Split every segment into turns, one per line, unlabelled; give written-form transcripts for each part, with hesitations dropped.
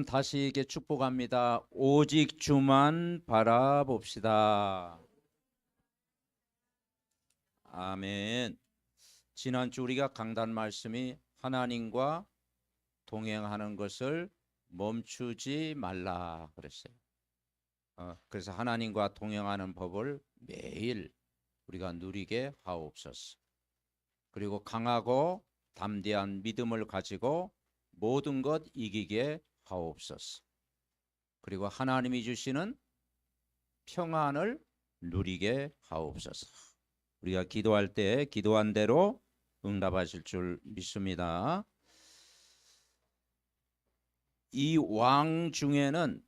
다시 이게 축복합니다. 오직 주만 바라봅시다. 아멘. 지난주 우리가 강단 말씀이 하나님과 동행하는 것을 멈추지 말라 그랬어요. 그래서 하나님과 동행하는 법을 매일 우리가 누리게 하옵소서. 그리고 강하고 담대한 믿음을 가지고 모든 것 이기게 하옵소서. 그리고 하나님이 주시는 평안을 누리게 하옵소서. 우리가 기도할 때 기도한 대로 응답하실 줄 믿습니다. 이 왕 중에는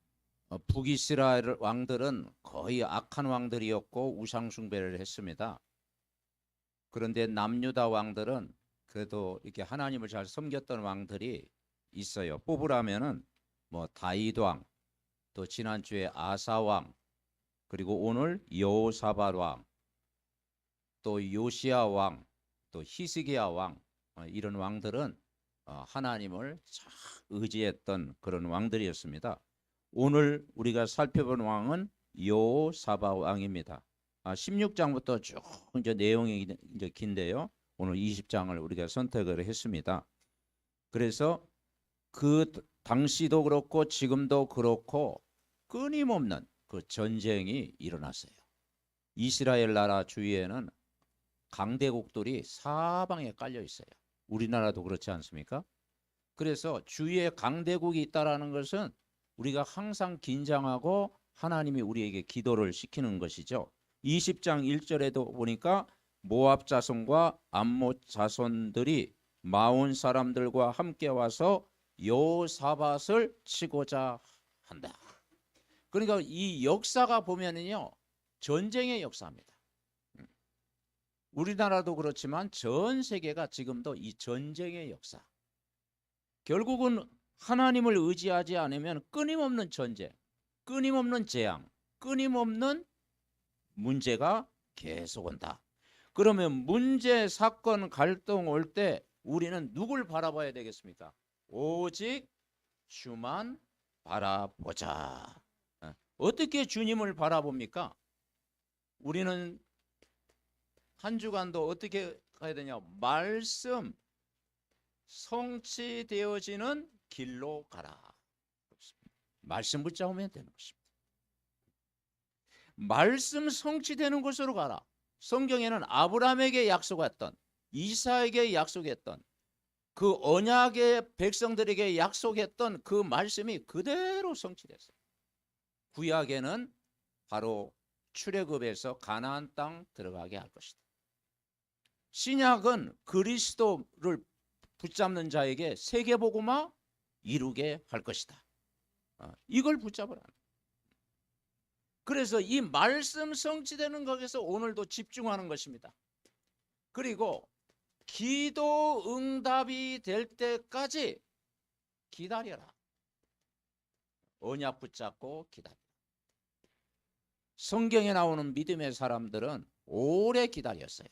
북이스라엘 왕들은 거의 악한 왕들이었고 우상 숭배를 했습니다. 그런데 남유다 왕들은 그래도 이렇게 하나님을 잘 섬겼던 왕들이 있어요. 뽑으라면은 뭐 다윗 왕, 또 지난주에 아사 왕, 그리고 오늘 여호사밧 왕, 또 요시야 왕, 또 히스기야 왕, 이런 왕들은 하나님을 잘 의지했던 그런 왕들이었습니다. 오늘 우리가 살펴본 왕은 여호사밧 왕입니다. 16장부터 쭉 이제 내용이 이제 긴데요. 오늘 20장을 우리가 선택을 했습니다. 그래서 그 당시도 그렇고 지금도 그렇고 끊임없는 그 전쟁이 일어났어요. 이스라엘 나라 주위에는 강대국들이 사방에 깔려 있어요. 우리나라도 그렇지 않습니까? 그래서 주위에 강대국이 있다라는 것은 우리가 항상 긴장하고 하나님이 우리에게 기도를 시키는 것이죠. 20장 1절에도 보니까 모압 자손과 암몬 자손들이 마온 사람들과 함께 와서 여호사밧을 치고자 한다. 그러니까 이 역사가 보면은요, 전쟁의 역사입니다. 우리나라도 그렇지만 전 세계가 지금도 이 전쟁의 역사. 결국은 하나님을 의지하지 않으면 끊임없는 전쟁, 끊임없는 재앙, 끊임없는 문제가 계속 온다. 그러면 문제, 사건, 갈등 올 때 우리는 누굴 바라봐야 되겠습니까? 오직 주만 바라보자. 어떻게 주님을 바라봅니까? 우리는 한 주간도 어떻게 가야 되냐? 말씀 성취되어지는 길로 가라. 말씀 붙잡으면 되는 것입니다. 말씀 성취되는 곳으로 가라. 성경에는 아브라함에게 약속했던, 이사에게 약속했던, 그 언약의 백성들에게 약속했던 그 말씀이 그대로 성취됐어요. 구약에는 바로 출애굽에서 가나안 땅 들어가게 할 것이다. 신약은 그리스도를 붙잡는 자에게 세계복음화 이루게 할 것이다. 이걸 붙잡으라. 그래서 이 말씀 성취되는 것에서 오늘도 집중하는 것입니다. 그리고 기도 응답이 될 때까지 기다려라. 언약 붙잡고 기다려. 성경에 나오는 믿음의 사람들은 오래 기다렸어요.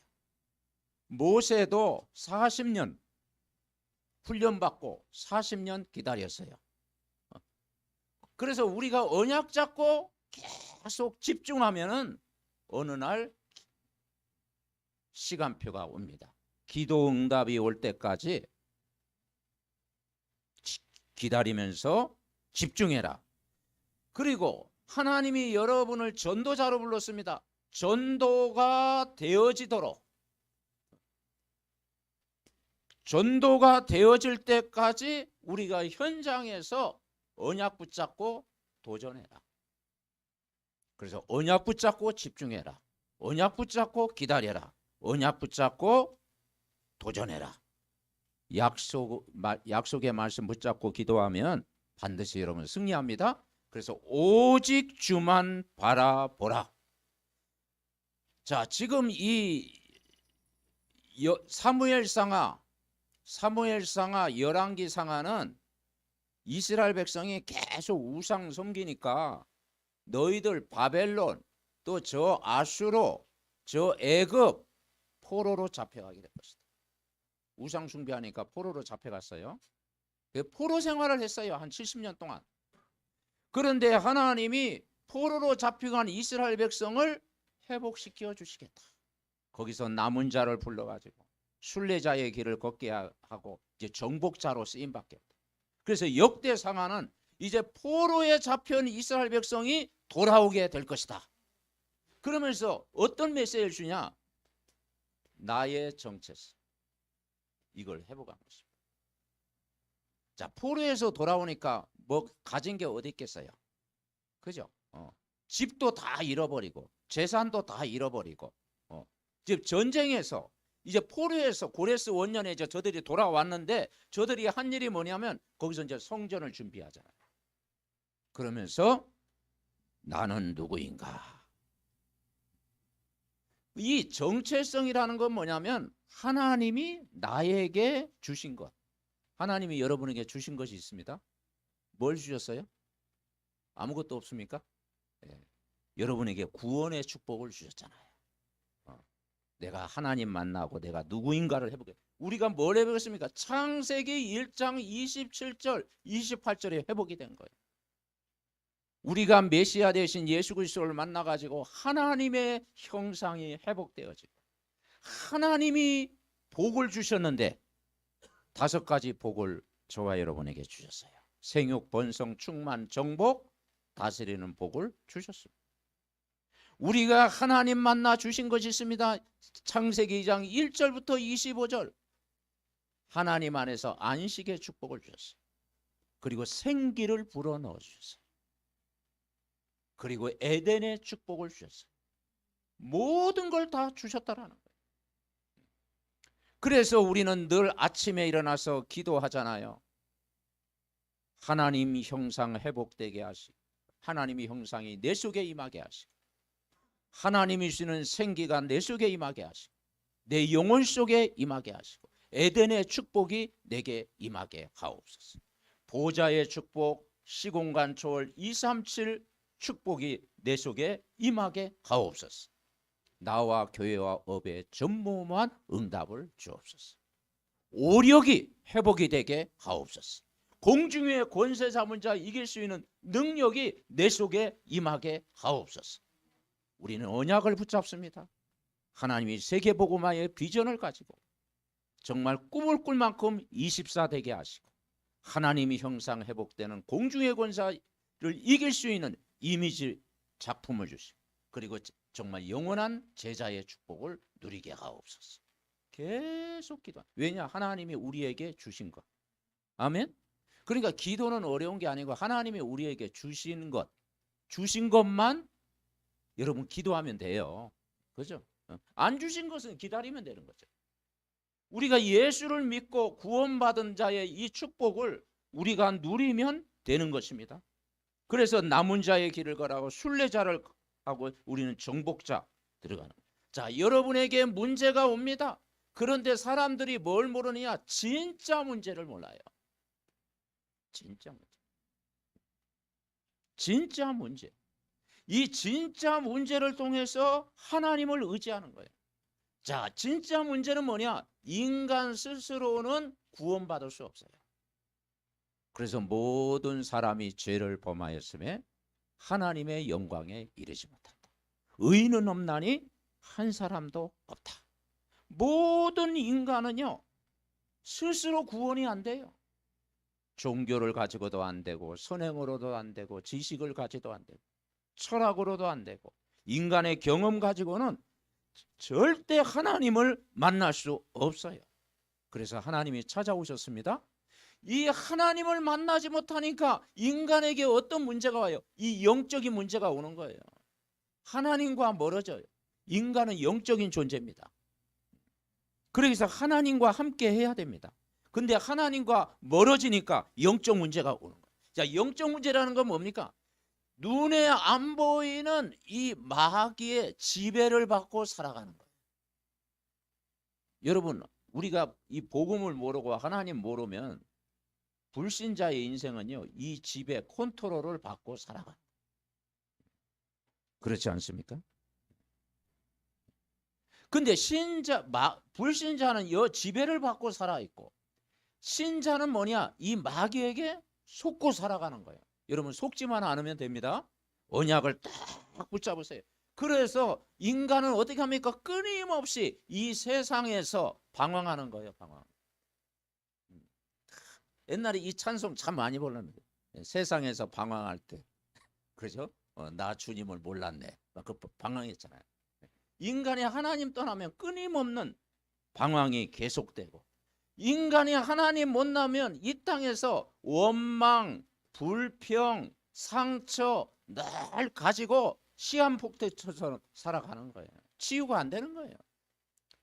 모세도 40년 훈련받고 40년 기다렸어요. 그래서 우리가 언약 잡고 계속 집중하면은 어느 날 시간표가 옵니다. 기도 응답이 올 때까지 기다리면서 집중해라. 그리고 하나님이 여러분을 전도자로 불렀습니다. 전도가 되어지도록, 전도가 되어질 때까지 우리가 현장에서 언약 붙잡고 도전해라. 그래서 언약 붙잡고 집중해라. 언약 붙잡고 기다려라. 언약 붙잡고 도전해라. 약속의 말씀 붙잡고 기도하면 반드시 여러분 승리합니다. 그래서 오직 주만 바라보라. 자, 지금 이 사무엘상하 열왕기상하는 이스라엘 백성이 계속 우상 섬기니까 너희들 바벨론, 또 저 아수로, 저 애굽 포로로 잡혀가게 될 것이다. 우상 숭배하니까 포로로 잡혀갔어요. 포로 생활을 했어요. 한 70년 동안. 그런데 하나님이 포로로 잡혀간 이스라엘 백성을 회복시켜 주시겠다. 거기서 남은 자를 불러가지고 순례자의 길을 걷게 하고 이제 정복자로 쓰임 받겠다. 그래서 역대상하는 이제 포로에 잡혀온 이스라엘 백성이 돌아오게 될 것이다. 그러면서 어떤 메시지를 주냐? 나의 정체성. 이걸 회복한 것입니다. 자, 포로에서 돌아오니까 뭐 가진 게 어디 있겠어요? 그죠? 집도 다 잃어버리고 재산도 다 잃어버리고 즉 전쟁에서 이제 포로에서 고레스 원년에 이제 저들이 돌아왔는데 저들이 한 일이 뭐냐면 거기서 이제 성전을 준비하잖아요. 그러면서 나는 누구인가? 이 정체성이라는 건 뭐냐면 하나님이 나에게 주신 것. 하나님이 여러분에게 주신 것이 있습니다. 뭘 주셨어요? 아무것도 없습니까? 네. 여러분에게 구원의 축복을 주셨잖아요. 내가 하나님 만나고 내가 누구인가를 해보게. 우리가 뭘 해보겠습니까? 창세기 1장 27절 28절에 회복이 된 거예요. 우리가 메시아 되신 예수 그리스도를 만나가지고 하나님의 형상이 회복되어지고 하나님이 복을 주셨는데 5가지 복을 저와 여러분에게 주셨어요. 생육, 번성, 충만, 정복, 다스리는 복을 주셨습니다. 우리가 하나님 만나 주신 것이 있습니다. 창세기 2장 1절부터 25절 하나님 안에서 안식의 축복을 주셨어요. 그리고 생기를 불어넣어 주셨어요. 그리고 에덴의 축복을 주셨어요. 모든 걸 다 주셨다라는 거예요. 그래서 우리는 늘 아침에 일어나서 기도하잖아요. 하나님 형상 회복되게 하시고 하나님의 형상이 내 속에 임하게 하시고 하나님이 주시는 생기가 내 속에 임하게 하시고 내 영혼 속에 임하게 하시고 에덴의 축복이 내게 임하게 하옵소서. 보좌의 축복, 시공간 초월 237 축복이 내 속에 임하게 하옵소서. 나와 교회와 업에 전무후무한 응답을 주옵소서. 오력이 회복이 되게 하옵소서. 공중의 권세 잡은 자 이길 수 있는 능력이 내 속에 임하게 하옵소서. 우리는 언약을 붙잡습니다. 하나님이 세계복음화의 비전을 가지고 정말 꿈을 꿀 만큼 24 되게 하시고 하나님이 형상 회복되는 공중의 권세를 이길 수 있는 이미지 작품을 주시고 그리고 정말 영원한 제자의 축복을 누리게 하옵소서. 계속 기도. 왜냐? 하나님이 우리에게 주신 것. 아멘. 그러니까 기도는 어려운 게 아니고 하나님이 우리에게 주신 것만 여러분 기도하면 돼요. 그죠? 안 주신 것은 기다리면 되는 거죠. 우리가 예수를 믿고 구원받은 자의 이 축복을 우리가 누리면 되는 것입니다. 그래서 남은 자의 길을 걸어가고 순례자를 하고 우리는 정복자 들어가는 거예요. 자, 여러분에게 문제가 옵니다. 그런데 사람들이 뭘 모르느냐? 진짜 문제를 몰라요. 진짜 문제. 진짜 문제. 이 진짜 문제를 통해서 하나님을 의지하는 거예요. 자, 진짜 문제는 뭐냐? 인간 스스로는 구원받을 수 없어요. 그래서 모든 사람이 죄를 범하였음에 하나님의 영광에 이르지 못한다. 의인은 없나니 한 사람도 없다. 모든 인간은요 스스로 구원이 안 돼요. 종교를 가지고도 안 되고 선행으로도 안 되고 지식을 가지도 안 되고 철학으로도 안 되고 인간의 경험 가지고는 절대 하나님을 만날 수 없어요. 그래서 하나님이 찾아오셨습니다. 이 하나님을 만나지 못하니까 인간에게 어떤 문제가 와요? 이 영적인 문제가 오는 거예요. 하나님과 멀어져요. 인간은 영적인 존재입니다. 그래서 하나님과 함께 해야 됩니다. 근데 하나님과 멀어지니까 영적 문제가 오는 거예요. 자, 영적 문제라는 건 뭡니까? 눈에 안 보이는 이 마귀의 지배를 받고 살아가는 거예요. 여러분, 우리가 이 복음을 모르고 하나님 모르면 불신자의 인생은요, 이 지배 컨트롤을 받고 살아가는 거예요. 그렇지 않습니까? 근데 불신자는 이 지배를 받고 살아있고 신자는 뭐냐? 이 마귀에게 속고 살아가는 거예요. 여러분 속지만 않으면 됩니다. 언약을 딱 붙잡으세요. 그래서 인간은 어떻게 합니까? 끊임없이 이 세상에서 방황하는 거예요. 방황. 옛날에 이 찬송 참 많이 불렀는데 세상에서 방황할 때 그죠? 나 주님을 몰랐네. 그 방황했잖아요. 인간이 하나님 떠나면 끊임없는 방황이 계속되고 인간이 하나님 만나면 이 땅에서 원망, 불평, 상처 늘 가지고 시한폭탄처럼 살아가는 거예요. 치유가 안 되는 거예요.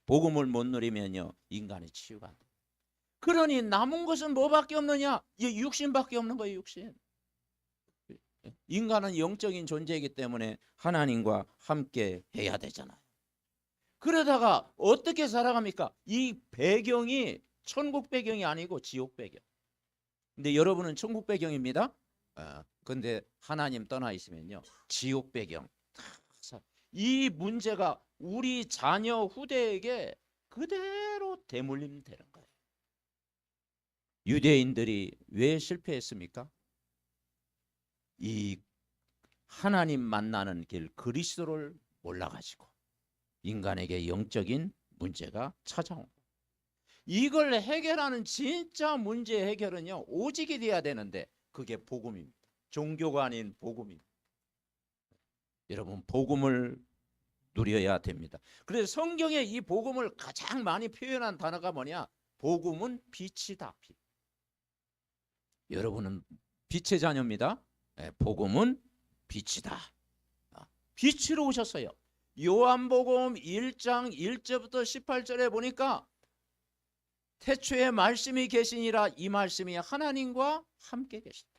복음을 못 누리면요 인간이 치유가 안 돼요. 그러니 남은 것은 뭐밖에 없느냐? 육신밖에 없는 거예요. 육신. 인간은 영적인 존재이기 때문에 하나님과 함께 해야 되잖아요. 그러다가 어떻게 살아갑니까? 이 배경이 천국 배경이 아니고 지옥 배경. 근데 여러분은 천국 배경입니다. 근데 하나님 떠나 있으면요 지옥 배경. 이 문제가 우리 자녀 후대에게 그대로 대물림 되는 거예요. 유대인들이 왜 실패했습니까? 이 하나님 만나는 길 그리스도를 몰라가지고 인간에게 영적인 문제가 찾아온 거예요. 이걸 해결하는 진짜 문제 해결은요 오직이 돼야 되는데 그게 복음입니다. 종교가 아닌 복음입니다. 여러분 복음을 누려야 됩니다. 그래서 성경에 이 복음을 가장 많이 표현한 단어가 뭐냐? 복음은 빛이다. 빛. 여러분은 빛의 자녀입니다. 복음은 빛이다. 빛으로 오셨어요. 요한복음 1장 1절부터 18절에 보니까 태초에 말씀이 계시니라 이 말씀이 하나님과 함께 계신다.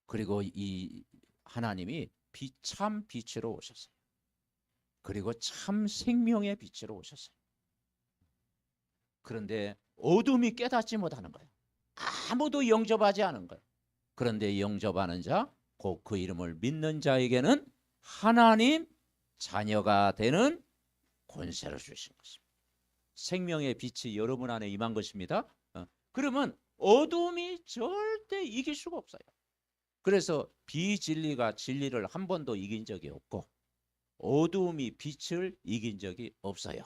그리고 이 하나님이 참 빛으로 오셨어요. 그리고 참 생명의 빛으로 오셨어요. 그런데 어둠이 깨닫지 못하는 거예요. 아무도 영접하지 않은 거예요. 그런데 영접하는 자, 곧 그 이름을 믿는 자에게는 하나님 자녀가 되는 권세를 주신 것입니다. 생명의 빛이 여러분 안에 임한 것입니다. 그러면 어둠이 절대 이길 수가 없어요. 그래서 비진리가 진리를 한 번도 이긴 적이 없고 어둠이 빛을 이긴 적이 없어요.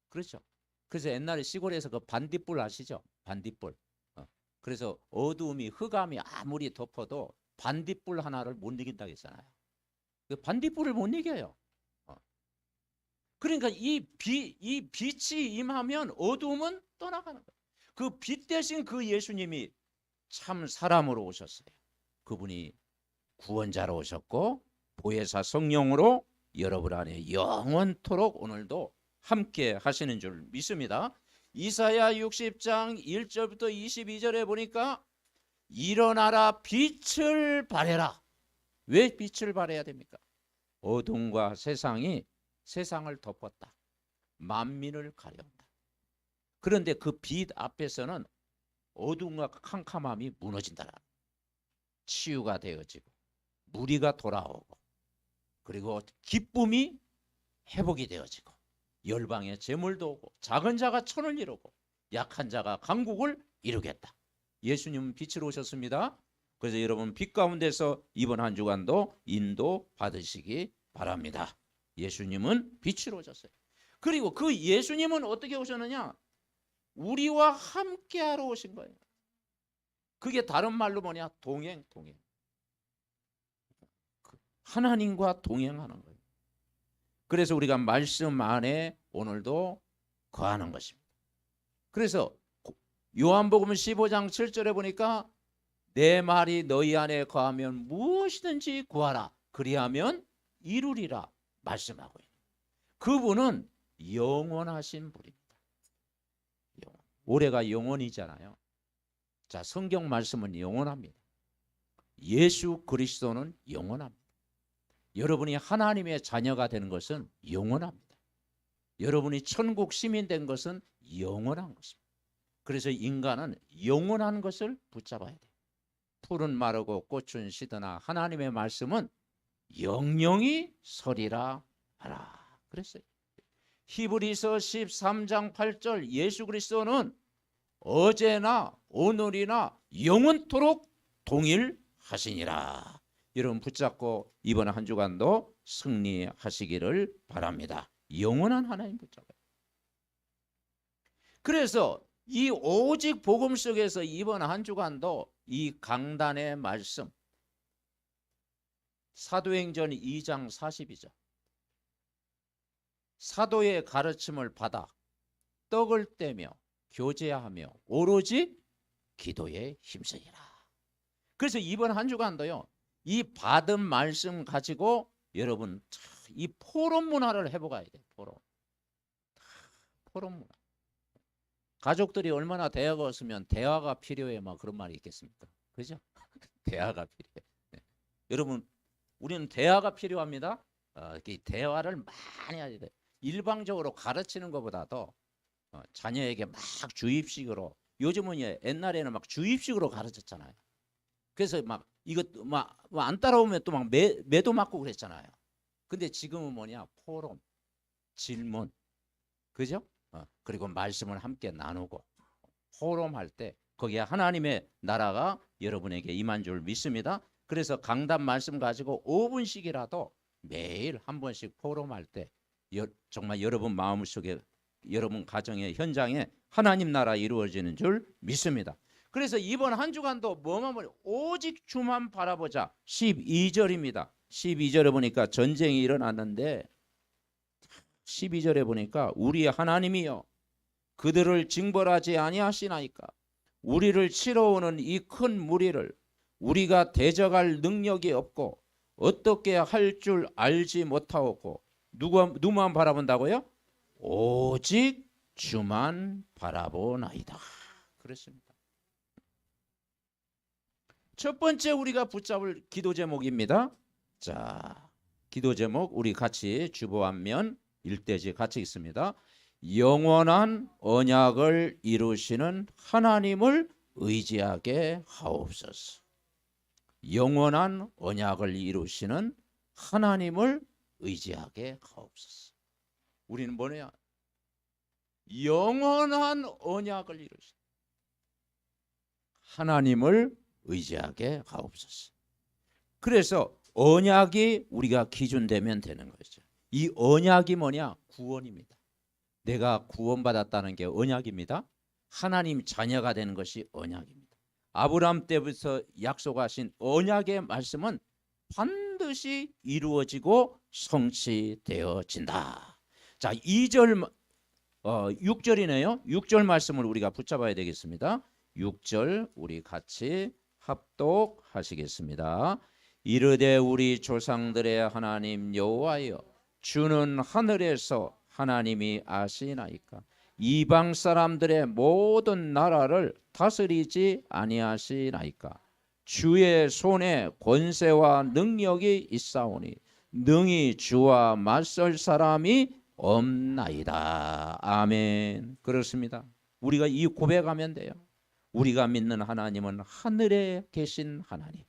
그렇죠. 그래서 옛날에 시골에서 그 반딧불 아시죠? 반딧불. 그래서 어둠이 흑암이 아무리 덮어도 반딧불 하나를 못 이긴다고 했잖아요. 그 반딧불을 못 이겨요. 그러니까 이 빛이 임하면 어둠은 떠나가는 거예요. 그 빛 대신 그 예수님이 참 사람으로 오셨어요. 그분이 구원자로 오셨고 보혜사 성령으로 여러분 안에 영원토록 오늘도 함께 하시는 줄 믿습니다. 이사야 60장 1절부터 22절에 보니까 일어나라 빛을 발해라. 왜 빛을 발해야 됩니까? 어둠과 세상이 세상을 덮었다. 만민을 가려운다. 그런데 그 빛 앞에서는 어둠과 캄캄함이 무너진다. 치유가 되어지고 무리가 돌아오고 그리고 기쁨이 회복이 되어지고 열방의 재물도 오고 작은 자가 천을 이루고 약한 자가 강국을 이루겠다. 예수님은 빛으로 오셨습니다. 그래서 여러분 빛 가운데서 이번 한 주간도 인도 받으시기 바랍니다. 예수님은 빛으로 오셨어요. 그리고 그 예수님은 어떻게 오셨느냐? 우리와 함께하러 오신 거예요. 그게 다른 말로 뭐냐? 동행. 하나님과 동행하는 거예요. 그래서 우리가 말씀 안에 오늘도 거하는 것입니다. 그래서 요한복음 15장 7절에 보니까 내 말이 너희 안에 거하면 무엇이든지 구하라. 그리하면 이루리라 말씀하고 있는 그분은 영원하신 분입니다. 올해가 영원이잖아요. 자, 성경 말씀은 영원합니다. 예수 그리스도는 영원합니다. 여러분이 하나님의 자녀가 되는 것은 영원합니다. 여러분이 천국 시민 된 것은 영원한 것입니다. 그래서 인간은 영원한 것을 붙잡아야 돼요. 풀은 마르고 꽃은 시드나 하나님의 말씀은 영영이 서리라 하라 그랬어요. 히브리서 13장 8절 예수 그리스도는 어제나 오늘이나 영원토록 동일하시니라. 여러분 붙잡고 이번 한 주간도 승리하시기를 바랍니다. 영원한 하나님 붙잡아요. 그래서 이 오직 복음 속에서 이번 한 주간도 이 강단의 말씀 사도행전 2장 40이죠. 사도의 가르침을 받아 떡을 떼며 교제하며 오로지 기도에 힘쓰니라. 그래서 이번 한 주간도요, 이 받은 말씀 가지고 여러분 이 포럼 문화를 해보가야 돼요. 포럼 문화. 가족들이 얼마나 대화가 없으면 대화가 필요해 막 그런 말이 있겠습니까? 그죠? 대화가 필요해. 네. 여러분 우리는 대화가 필요합니다. 대화를 많이 해야 돼요. 일방적으로 가르치는 것보다도 자녀에게 막 주입식으로, 요즘은 옛날에는 막 주입식으로 가르쳤잖아요. 그래서 막 이것 막 안 따라오면 또 막 매도 맞고 그랬잖아요. 근데 지금은 뭐냐, 포럼, 질문, 그죠? 그리고 말씀을 함께 나누고 포럼할 때 거기에 하나님의 나라가 여러분에게 임한 줄 믿습니다. 그래서 강단 말씀 가지고 5분씩이라도 매일 한 번씩 포럼할 때 정말 여러분 마음속에, 여러분 가정의 현장에 하나님 나라 이루어지는 줄 믿습니다. 그래서 이번 한 주간도 뭐만 오직 주만 바라보자. 12절입니다. 12절에 보니까 전쟁이 일어났는데 12절에 보니까 우리 하나님이여 그들을 징벌하지 아니하시나이까. 우리를 치러 오는 이 큰 무리를 우리가 대적할 능력이 없고 어떻게 할 줄 알지 못하고. 누구만 바라본다고요? 오직 주만 바라보나이다. 그렇습니다. 첫 번째 우리가 붙잡을 기도 제목입니다. 자, 기도 제목 우리 같이 주보안면 1대지 같이 있습니다. 영원한 언약을 이루시는 하나님을 의지하게 하옵소서. 영원한 언약을 이루시는 하나님을 의지하게 하옵소서. 우리는 뭐냐? 영원한 언약을 이루시는 하나님을 의지하게 하옵소서. 그래서 언약이 우리가 기준되면 되는 거죠. 이 언약이 뭐냐? 구원입니다. 내가 구원받았다는 게 언약입니다. 하나님 자녀가 되는 것이 언약입니다. 아브라함 때부터 약속하신 언약의 말씀은 반드시 이루어지고 성취되어진다. 자, 2절 6절이네요. 6절 말씀을 우리가 붙잡아야 되겠습니다. 6절 우리 같이 합독하시겠습니다. 이르되 우리 조상들의 하나님 여호와여 주는 하늘에서 하나님이 아시나이까. 이방 사람들의 모든 나라를 다스리지 아니하시나이까. 주의 손에 권세와 능력이 있사오니 능히 주와 맞설 사람이 없나이다. 아멘. 그렇습니다. 우리가 이 고백하면 돼요. 우리가 믿는 하나님은 하늘에 계신 하나님,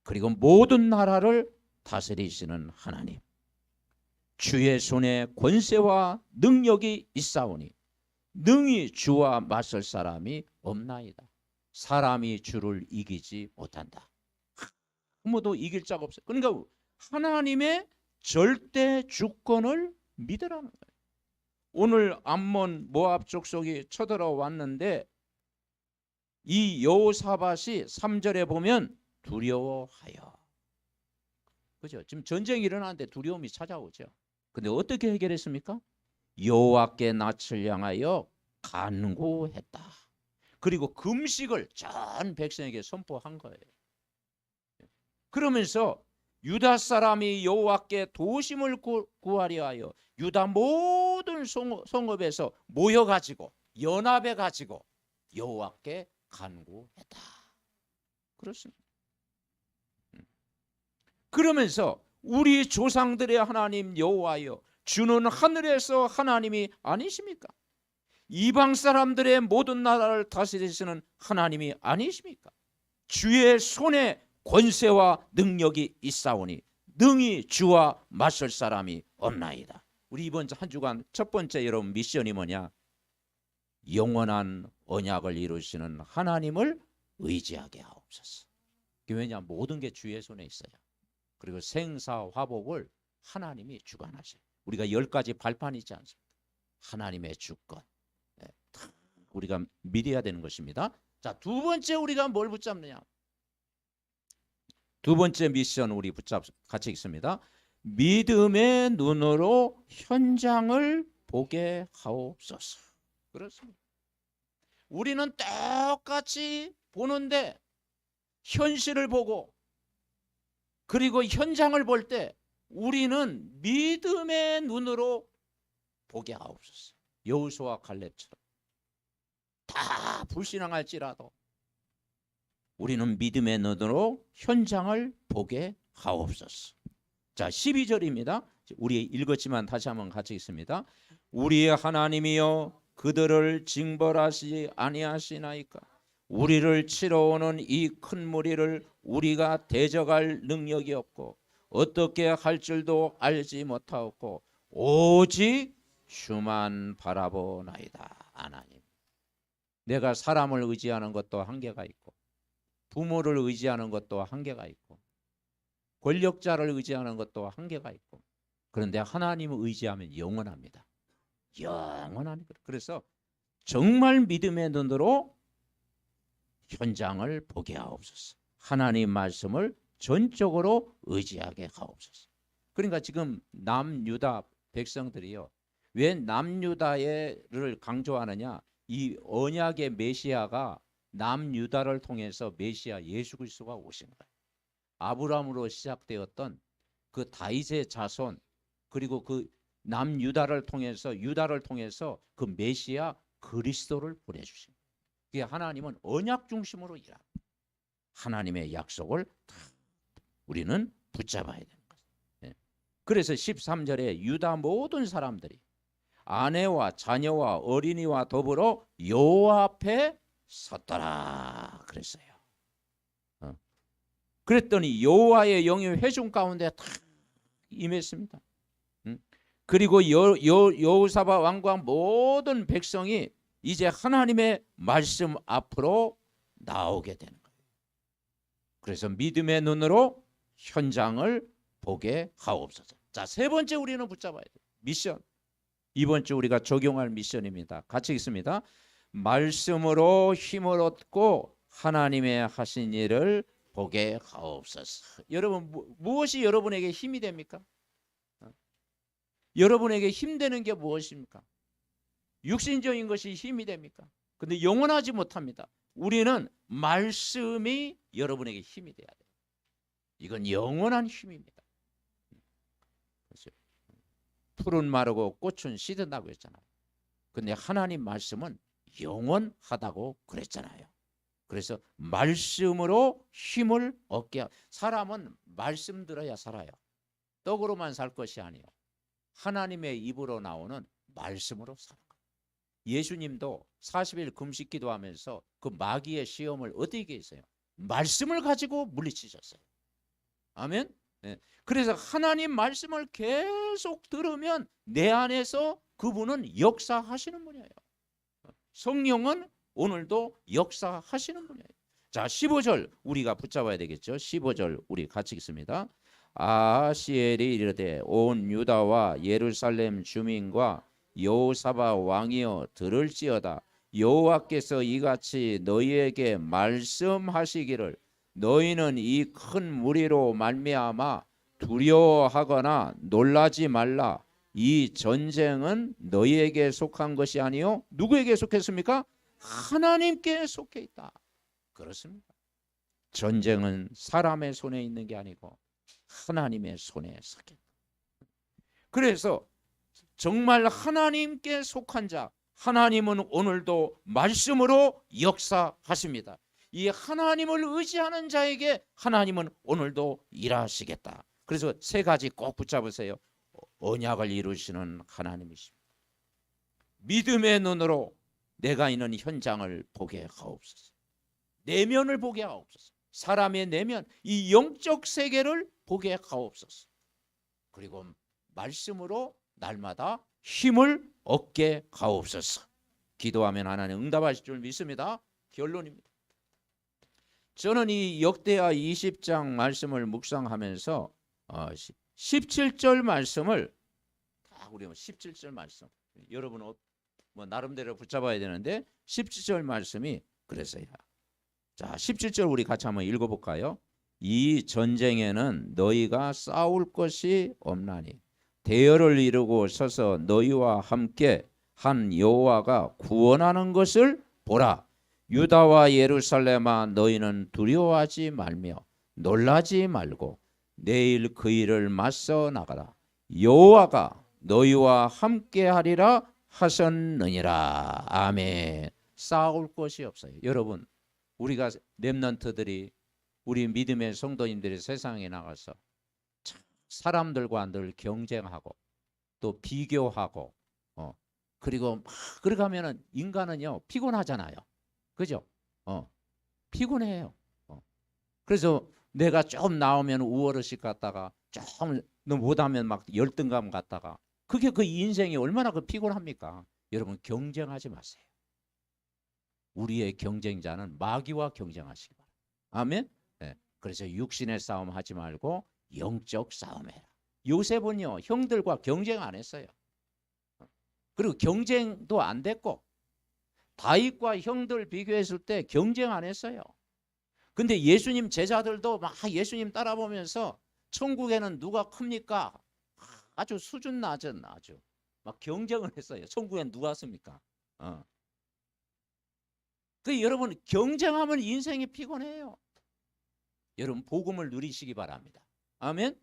그리고 모든 나라를 다스리시는 하나님, 주의 손에 권세와 능력이 있사오니 능히 주와 맞설 사람이 없나이다. 사람이 주를 이기지 못한다. 아무도 이길 자가 없어요. 그러니까 하나님의 절대 주권을 믿으라는 거예요. 오늘 암몬 모압 족속이 쳐들어왔는데 이 여호사밧이 3절에 보면 두려워하여, 그죠? 지금 전쟁이 일어나는데 두려움이 찾아오죠. 근데 어떻게 해결했습니까? 여호와께 낯을 향하여 간구했다. 그리고 금식을 전 백성에게 선포한 거예요. 그러면서 유다 사람이 여호와께 도심을 구하려 하여 유다 모든 성읍에서 모여가지고 연합해가지고 여호와께 간구했다. 그렇습니다. 그러면서 우리 조상들의 하나님 여호와여 주는 하늘에서 하나님이 아니십니까? 이방 사람들의 모든 나라를 다스리시는 하나님이 아니십니까? 주의 손에 권세와 능력이 있사오니 능히 주와 맞설 사람이 없나이다. 우리 이번 한 주간 첫 번째 여러분 미션이 뭐냐? 영원한 언약을 이루시는 하나님을 의지하게 하옵소서. 왜냐? 모든 게 주의 손에 있어요. 그리고 생사화복을 하나님이 주관하셔요. 우리가 10가지 발판이 있지 않습니까? 하나님의 주권. 네, 우리가 믿어야 되는 것입니다. 자, 두 번째 우리가 뭘 붙잡느냐? 두 번째 미션 우리 같이 있습니다. 믿음의 눈으로 현장을 보게 하옵소서. 그렇습니다. 우리는 똑같이 보는데 현실을 보고 그리고 현장을 볼 때 우리는 믿음의 눈으로 보게 하옵소서. 여호수아와 갈렙처럼 다 불신앙할지라도 우리는 믿음의 눈으로 현장을 보게 하옵소서. 자, 12절입니다. 우리 읽었지만 다시 한번 같이 읽습니다. 우리의 하나님이여 그들을 징벌하시지 아니하시나이까? 우리를 치러 오는 이 큰 무리를 우리가 대적할 능력이 없고 어떻게 할 줄도 알지 못하옵고 오직 주만 바라보나이다. 하나님, 내가 사람을 의지하는 것도 한계가 있고 부모를 의지하는 것도 한계가 있고 권력자를 의지하는 것도 한계가 있고 그런데 하나님을 의지하면 영원합니다. 영원한. 그래서 정말 믿음의 눈으로 현장을 보게 하옵소서. 하나님 말씀을 전적으로 의지하게 하옵소서. 그러니까 지금 남유다 백성들이요, 왜 남유다를 강조하느냐? 이 언약의 메시아가 남유다를 통해서 메시아 예수 그리스도가 오신 거예요. 아브라함으로 시작되었던 그 다윗의 자손, 그리고 그 남유다를 통해서 유다를 통해서 그 메시아 그리스도를 보내주신 거예요. 그게 하나님은 언약 중심으로 일합니다. 하나님의 약속을 다 우리는 붙잡아야 되는 거예요. 그래서 13절에 유다 모든 사람들이 아내와 자녀와 어린이와 더불어 여호와 앞에 섰더라 그랬어요. 그랬더니 여호와의 영이 회중 가운데 다 임했습니다. 그리고 여호사밧 왕과 모든 백성이 이제 하나님의 말씀 앞으로 나오게 되는 거예요. 그래서 믿음의 눈으로 현장을 보게 하옵소서. 자, 세 번째 우리는 붙잡아야 돼요. 미션. 이번 주 우리가 적용할 미션입니다. 같이 읽습니다. 말씀으로 힘을 얻고 하나님의 하신 일을 보게 하옵소서. 여러분, 무엇이 여러분에게 힘이 됩니까? 여러분에게 힘되는 게 무엇입니까? 육신적인 것이 힘이 됩니까? 근데 영원하지 못합니다. 우리는 말씀이 여러분에게 힘이 돼야 돼요. 이건 영원한 힘입니다. 풀은 마르고 꽃은 시든다고 했잖아요. 근데 하나님 말씀은 영원하다고 그랬잖아요. 그래서 말씀으로 힘을 얻게. 사람은 말씀 들어야 살아요. 떡으로만 살 것이 아니에요. 하나님의 입으로 나오는 말씀으로 사는 거예요. 예수님도 40일 금식 기도하면서 그 마귀의 시험을 어떻게 했어요? 말씀을 가지고 물리치셨어요. 아멘. 네. 그래서 하나님 말씀을 계속 들으면 내 안에서 그분은 역사하시는 분이에요. 성령은 오늘도 역사하시는 분이에요. 자, 15절 우리가 붙잡아야 되겠죠. 15절 우리 같이 읽습니다. 아하시엘이 이르되 온 유다와 예루살렘 주민과 여호사밧 왕이여 들을지어다. 여호와께서 이같이 너희에게 말씀하시기를 너희는 이 큰 무리로 말미암아 두려워하거나 놀라지 말라. 이 전쟁은 너희에게 속한 것이 아니요 누구에게 속했습니까? 하나님께 속해 있다. 그렇습니다. 전쟁은 사람의 손에 있는 게 아니고 하나님의 손에 속해 있다. 그래서 정말 하나님께 속한 자, 하나님은 오늘도 말씀으로 역사하십니다. 이 하나님을 의지하는 자에게 하나님은 오늘도 일하시겠다. 그래서 세 가지 꼭 붙잡으세요. 언약을 이루시는 하나님이십니다. 믿음의 눈으로 내가 있는 현장을 보게 하옵소서. 내면을 보게 하옵소서. 사람의 내면, 이 영적 세계를 보게 하옵소서. 그리고 말씀으로 날마다 힘을 얻게 하옵소서. 기도하면 하나님 응답하실 줄 믿습니다. 결론입니다. 저는 이 역대하 20장 말씀을 묵상하면서 17절 말씀을 다 우리 17절 말씀 여러분 뭐 나름대로 붙잡아야 되는데 17절 말씀이 그래서야. 자, 17절 우리 같이 한번 읽어볼까요? 이 전쟁에는 너희가 싸울 것이 없나니 대열을 이루고 서서 너희와 함께 한 여호와가 구원하는 것을 보라. 유다와 예루살렘아 너희는 두려워하지 말며 놀라지 말고 내일 그 일을 맞서 나가라. 여호와가 너희와 함께 하리라 하셨느니라. 아멘. 싸울 것이 없어요. 여러분, 우리가 렘넌트들이 우리 믿음의 성도님들이 세상에 나가서 사람들과 늘 경쟁하고 또 비교하고 그리고 막 그렇게 하면은 인간은요 피곤하잖아요. 그죠? 피곤해요. 그래서 내가 좀 나오면 우월의식 갖다가 좀 못하면 막 열등감 갖다가 그게 그 인생이 얼마나 그 피곤합니까? 여러분 경쟁하지 마세요. 우리의 경쟁자는 마귀와 경쟁하시기 바랍니다. 아멘. 네. 그래서 육신의 싸움 하지 말고 영적 싸움해라. 요셉은요 형들과 경쟁 안 했어요. 그리고 경쟁도 안 됐고 다윗과 형들 비교했을 때 경쟁 안 했어요. 근데 예수님 제자들도 막 예수님 따라보면서 천국에는 누가 큽니까? 아주 수준 낮은 아주 막 경쟁을 했어요. 천국엔 누가 씁니까? 그 여러분 경쟁하면 인생이 피곤해요. 여러분 복음을 누리시기 바랍니다. 아멘.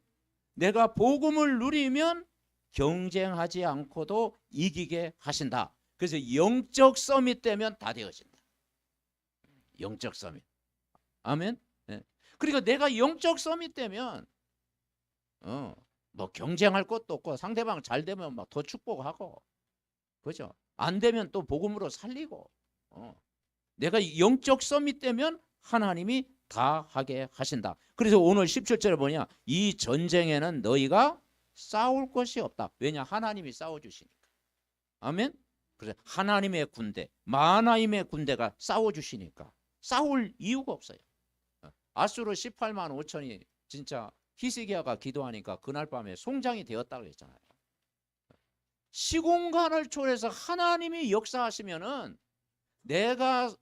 내가 복음을 누리면 경쟁하지 않고도 이기게 하신다. 그래서 영적 서밋 되면 다 되어진다. 영적 서밋. 아멘. 네. 그리고 내가 영적 서밋 되면 뭐 경쟁할 것도 없고 상대방 잘 되면 막 더 축복하고 그죠? 안 되면 또 복음으로 살리고 내가 영적 서밋 되면 하나님이 다 하게 하신다. 그래서 오늘 17절에 뭐냐? 이 전쟁에는 너희가 싸울 것이 없다. 왜냐? 하나님이 싸워주시니까. 아멘. 그래서 하나님의 군대, 마하나임의 군대가 싸워주시니까 싸울 이유가 없어요. 아수르 18만 5천이 진짜 히스기야가 기도하니까 그날 밤에 송장이 되었다고 했잖아요. 시공간을 초월해서 하나님이 역사하시면은 내가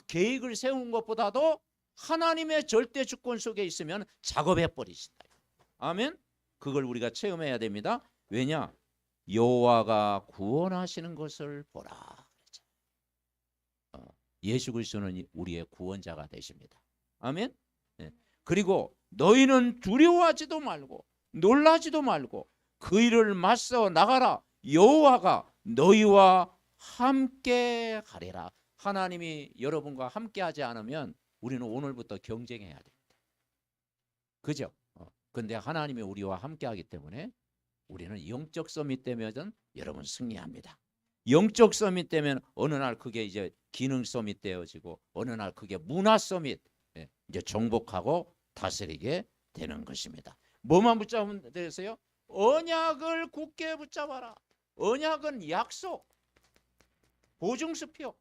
계획을 세운 것보다도 하나님의 절대 주권 속에 있으면 작업해 버리신다. 아멘. 그걸 우리가 체험해야 됩니다. 왜냐? 여호와가 구원하시는 것을 보라. 예수 그리스도는 우리의 구원자가 되십니다. 아멘. 네. 그리고 너희는 두려워하지도 말고 놀라지도 말고 그 일을 맞서 나가라. 여호와가 너희와 함께 하리라. 하나님이 여러분과 함께 하지 않으면 우리는 오늘부터 경쟁해야 됩니다. 그죠? 근데 하나님이 우리와 함께 하기 때문에 우리는 영적 서밋 되면 여러분 승리합니다. 영적 서밋 되면 어느 날 그게 이제 기능 서밋 되어지고 어느 날 그게 문화 서밋 이제 정복하고 다스리게 되는 것입니다. 뭐만 붙잡으면 되세요? 언약을 굳게 붙잡아라. 언약은 약속, 보증수표.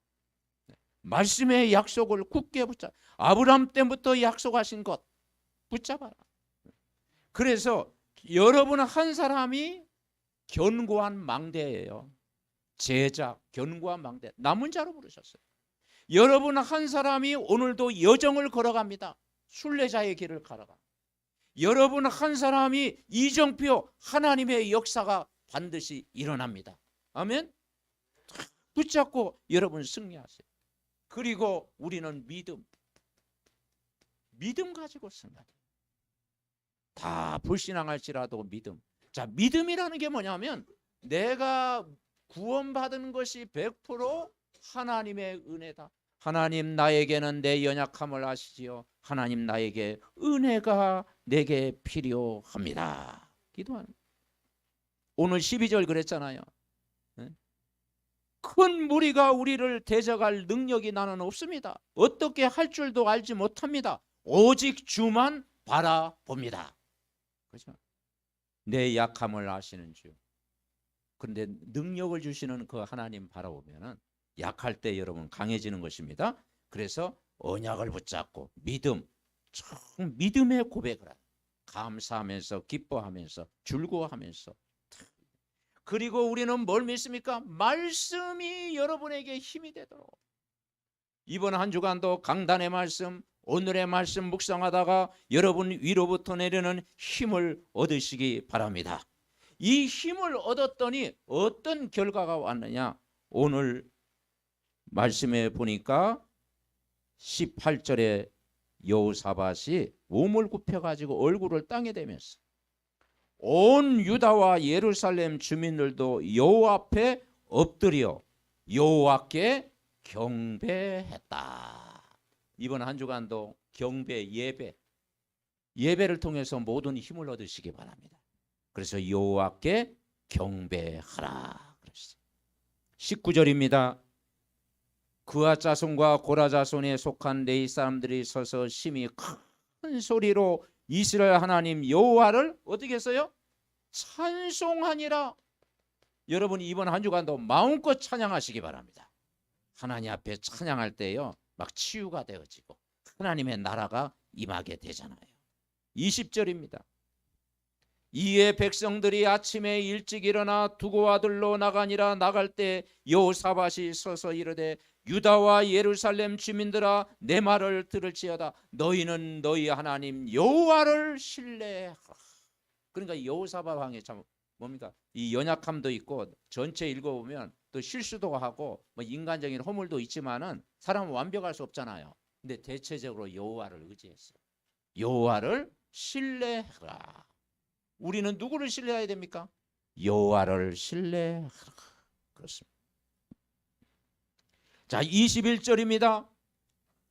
말씀의 약속을 굳게 붙잡아. 아브라함 때부터 약속하신 것 붙잡아라. 그래서 여러분 한 사람이 견고한 망대예요. 제자, 견고한 망대. 남은 자로 부르셨어요. 여러분 한 사람이 오늘도 여정을 걸어갑니다. 순례자의 길을 걸어가. 여러분 한 사람이 이정표 하나님의 역사가 반드시 일어납니다. 아멘. 붙잡고 여러분 승리하세요. 그리고 우리는 믿음 가지고 승리해야 돼요. 다 불신앙할지라도 믿음. 자, 믿음이라는 게 뭐냐면 내가 구원받은 것이 100% 하나님의 은혜다. 하나님 나에게는 내 연약함을 아시지요. 하나님 나에게 은혜가 내게 필요합니다. 기도하는. 오늘 12절 그랬잖아요. 큰 무리가 우리를 대적할 능력이 나는 없습니다. 어떻게 할 줄도 알지 못합니다. 오직 주만 바라봅니다. 그렇죠? 내 약함을 아시는 주, 그런데 능력을 주시는 그 하나님 바라보면은 약할 때 여러분 강해지는 것입니다. 그래서 언약을 붙잡고 참 믿음의 고백을 하는, 감사하면서 기뻐하면서 즐거워하면서, 그리고 우리는 뭘 믿습니까? 말씀이 여러분에게 힘이 되도록. 이번 한 주간도 강단의 말씀, 오늘의 말씀 묵상하다가 여러분 위로부터 내리는 힘을 얻으시기 바랍니다. 이 힘을 얻었더니 어떤 결과가 왔느냐? 오늘 말씀에 보니까 18절에 여호사밧이 몸을 굽혀가지고 얼굴을 땅에 대면서 온 유다와 예루살렘 주민들도 여호와 앞에 엎드려 여호와께 경배했다. 이번 한 주간도 경배, 예배를 통해서 모든 힘을 얻으시기 바랍니다. 그래서 여호와께 경배하라 그랬어요. 19절입니다. 그아 자손과 고라 자손에 속한 레위 사람들이 서서 심히 큰 소리로 이스라엘 하나님 여호와를 어떻게 했어요? 찬송하니라. 여러분 이번 한 주간도 마음껏 찬양하시기 바랍니다. 하나님 앞에 찬양할 때요 막 치유가 되어지고 하나님의 나라가 임하게 되잖아요. 20절입니다. 이에 백성들이 아침에 일찍 일어나 두고 아들로 나가니라. 나갈 때 여호사밧이 서서 이르되 유다와 예루살렘 주민들아 내 말을 들을지어다. 너희는 너희 하나님 여호와를 신뢰하라. 그러니까 여호사밧 왕이 참 뭡니까? 이 연약함도 있고 전체 읽어보면 또 실수도 하고 뭐 인간적인 허물도 있지만은 사람은 완벽할 수 없잖아요. 근데 대체적으로 여호와를 의지했어요. 여호와를 신뢰하라. 우리는 누구를 신뢰해야 됩니까? 여호와를 신뢰하라. 그렇습니다. 자, 21절입니다.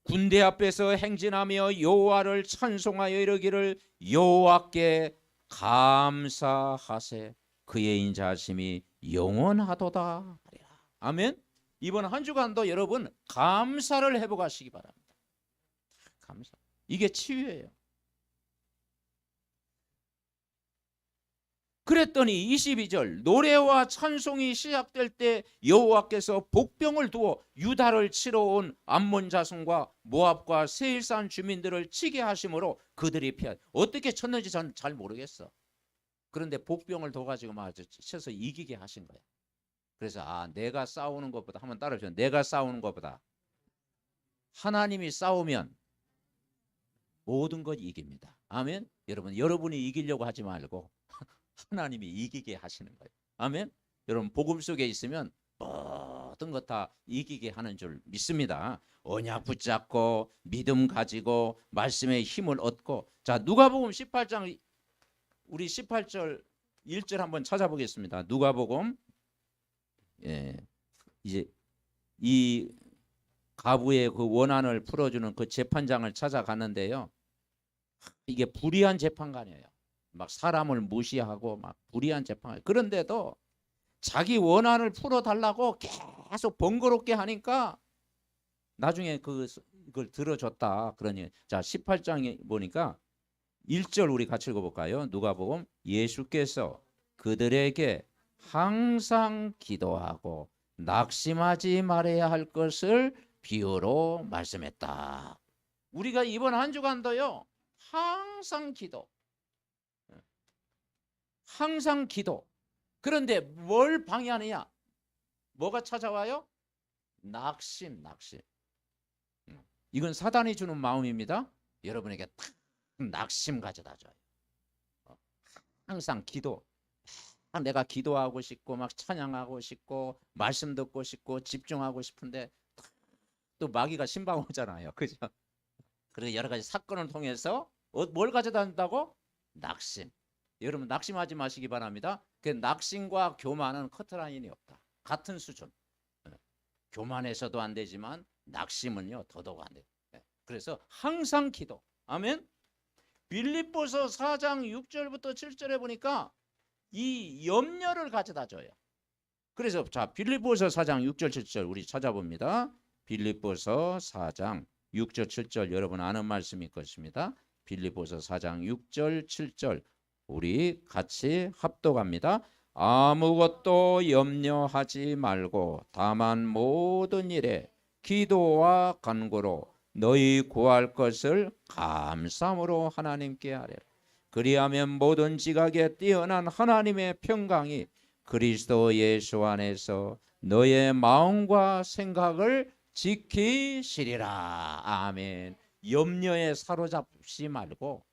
군대 앞에서 행진하며 여호와를 찬송하여 이르기를 여호와께 감사하세 그의 인자하심이 영원하도다. 아멘. 이번 한 주간도 여러분 감사를 회복하시기 바랍니다. 감사. 이게 치유예요. 그랬더니 22절 노래와 찬송이 시작될 때 여호와께서 복병을 두어 유다를 치러 온 암몬 자손과 모압과 세일산 주민들을 치게 하심으로 그들이 피하. 어떻게 쳤는지 저는 잘 모르겠어. 그런데 복병을 둬가지고 막 쳐서 이기게 하신 거예요. 그래서 내가 싸우는 것보다 한번 따라해보세요. 내가 싸우는 것보다 하나님이 싸우면 모든 것 이깁니다. 아멘. 여러분이 이기려고 하지 말고 하나님이 이기게 하시는 거예요. 아멘. 여러분 복음 속에 있으면 모든 것 다 이기게 하는 줄 믿습니다. 언약 붙잡고 믿음 가지고 말씀의 힘을 얻고. 자, 누가복음 18장 우리 18절 1절 한번 찾아보겠습니다. 누가복음 이제 이 가부의 그 원한을 풀어주는 그 재판장을 찾아갔는데요. 이게 불의한 재판관이에요. 막 사람을 무시하고 막 불의한 재판. 그런데도 자기 원한을 풀어달라고 계속 번거롭게 하니까 나중에 그걸 들어줬다. 그러니 자 18장에 보니까 1절 우리 같이 읽어볼까요? 누가복음 예수께서 그들에게 항상 기도하고 낙심하지 말아야 할 것을 비유로 말씀했다. 우리가 이번 한 주간도요 항상 기도. 항상 기도. 그런데 뭘 방해하느냐? 뭐가 찾아와요? 낙심. 이건 사단이 주는 마음입니다. 여러분에게 탁 낙심 가져다 줘요. 항상 기도. 내가 기도하고 싶고 막 찬양하고 싶고 말씀 듣고 싶고 집중하고 싶은데 또 마귀가 신방 오잖아요. 그죠? 그래서 여러 가지 사건을 통해서 뭘 가져다 준다고? 낙심. 여러분 낙심하지 마시기 바랍니다. 그 낙심과 교만은 커트라인이 없다. 같은 수준. 교만해서도 안 되지만 낙심은요 더더욱 안 돼요. 그래서 항상 기도. 아멘. 빌립보서 4장 6절부터 7절에 보니까 이 염려를 가져다 줘요. 그래서 자 빌립보서 4장 6절 7절 우리 찾아봅니다. 빌립보서 4장 6절 7절 여러분 아는 말씀일 것입니다. 빌립보서 4장 6절 7절 우리 같이 합독합니다. 아무것도 염려하지 말고 다만 모든 일에 기도와 간구로 너희 구할 것을 감사함으로 하나님께 아뢰라. 그리하면 모든 지각에 뛰어난 하나님의 평강이 그리스도 예수 안에서 너의 마음과 생각을 지키시리라. 아멘. 염려에 사로잡지 말고,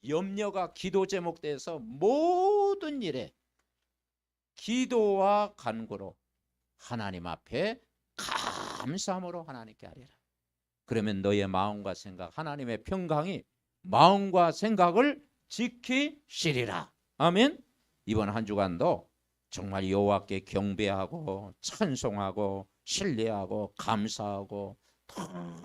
염려가 기도 제목 돼서 모든 일에 기도와 간구로 하나님 앞에 감사함으로 하나님께 아뢰라. 그러면 너의 마음과 생각, 하나님의 평강이 마음과 생각을 지키시리라. 아멘. 이번 한 주간도 정말 여호와께 경배하고 찬송하고 신뢰하고 감사하고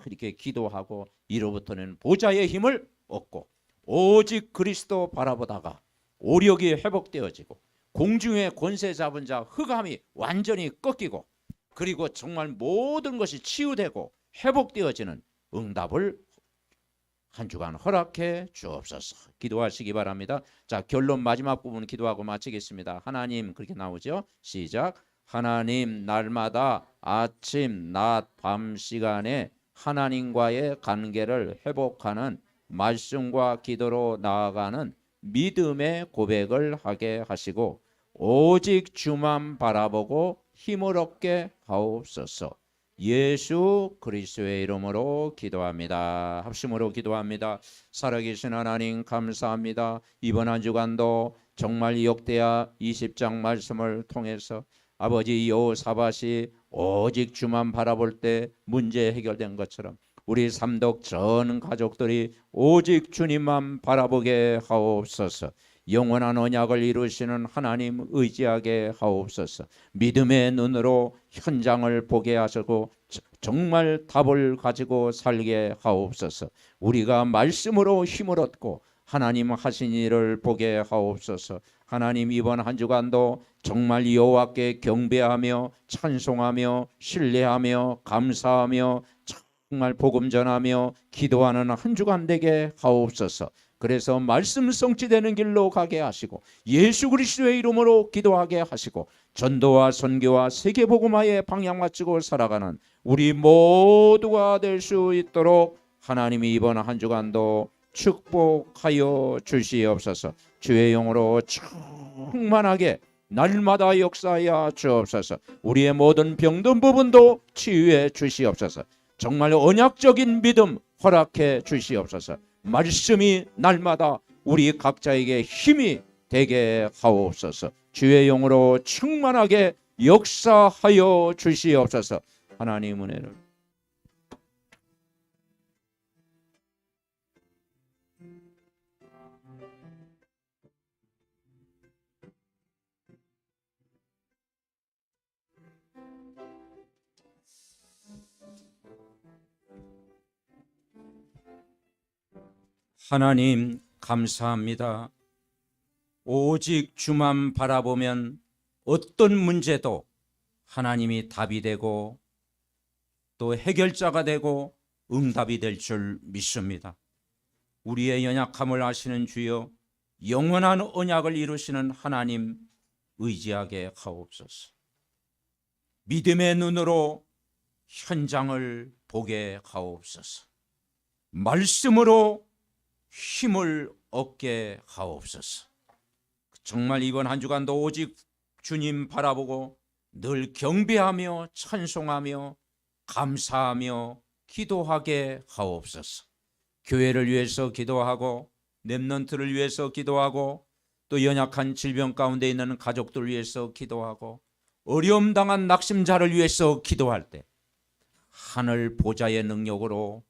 이렇게 기도하고 이로부터는 보좌의 힘을 얻고 오직 그리스도 바라보다가 오력이 회복되어지고 공중의 권세 잡은 자 흑암이 완전히 꺾이고 그리고 정말 모든 것이 치유되고 회복되어지는 응답을 한 주간 허락해 주옵소서. 기도하시기 바랍니다. 자, 결론 마지막 부분 기도하고 마치겠습니다. 하나님, 그렇게 나오죠. 시작. 하나님, 날마다 아침, 낮, 밤 시간에 하나님과의 관계를 회복하는 말씀과 기도로 나아가는 믿음의 고백을 하게 하시고 오직 주만 바라보고 힘을 얻게 하옵소서. 예수 그리스도의 이름으로 기도합니다. 합심으로 기도합니다. 살아계신 하나님 감사합니다. 이번 한 주간도 정말 역대하 20장 말씀을 통해서 아버지 여호사밧이 오직 주만 바라볼 때 문제 해결된 것처럼 우리 삼덕 전 가족들이 오직 주님만 바라보게 하옵소서. 영원한 언약을 이루시는 하나님 의지하게 하옵소서. 믿음의 눈으로 현장을 보게 하시고 정말 답을 가지고 살게 하옵소서. 우리가 말씀으로 힘을 얻고 하나님 하신 일을 보게 하옵소서. 하나님, 이번 한 주간도 정말 여호와께 경배하며 찬송하며 신뢰하며 감사하며 정말 복음 전하며 기도하는 한 주간 되게 하옵소서. 그래서 말씀 성취되는 길로 가게 하시고 예수 그리스도의 이름으로 기도하게 하시고 전도와 선교와 세계복음화에 방향 맞추고 살아가는 우리 모두가 될 수 있도록 하나님이 이번 한 주간도 축복하여 주시옵소서. 주의 영으로 충만하게 날마다 역사하여 주옵소서. 우리의 모든 병든 부분도 치유해 주시옵소서. 정말 언약적인 믿음 허락해 주시옵소서. 말씀이 날마다 우리 각자에게 힘이 되게 하옵소서. 주의 영으로 충만하게 역사하여 주시옵소서. 하나님 은혜를 하나님 감사합니다. 오직 주만 바라보면 어떤 문제도 하나님이 답이 되고 또 해결자가 되고 응답이 될 줄 믿습니다. 우리의 연약함을 아시는 주여, 영원한 언약을 이루시는 하나님 의지하게 하옵소서. 믿음의 눈으로 현장을 보게 하옵소서. 말씀으로 힘을 얻게 하옵소서. 정말 이번 한 주간도 오직 주님 바라보고 늘 경배하며 찬송하며 감사하며 기도하게 하옵소서. 교회를 위해서 기도하고 렘넌트를 위해서 기도하고 또 연약한 질병 가운데 있는 가족들을 위해서 기도하고 어려움 당한 낙심자를 위해서 기도할 때 하늘 보좌의 능력으로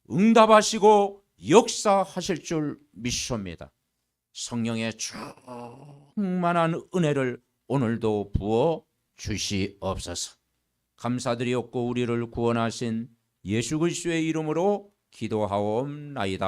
응답하시고 역사하실 줄 믿습니다. 성령의 충만한 은혜를 오늘도 부어 주시옵소서. 감사드리옵고 우리를 구원하신 예수 그리스도의 이름으로 기도하옵나이다.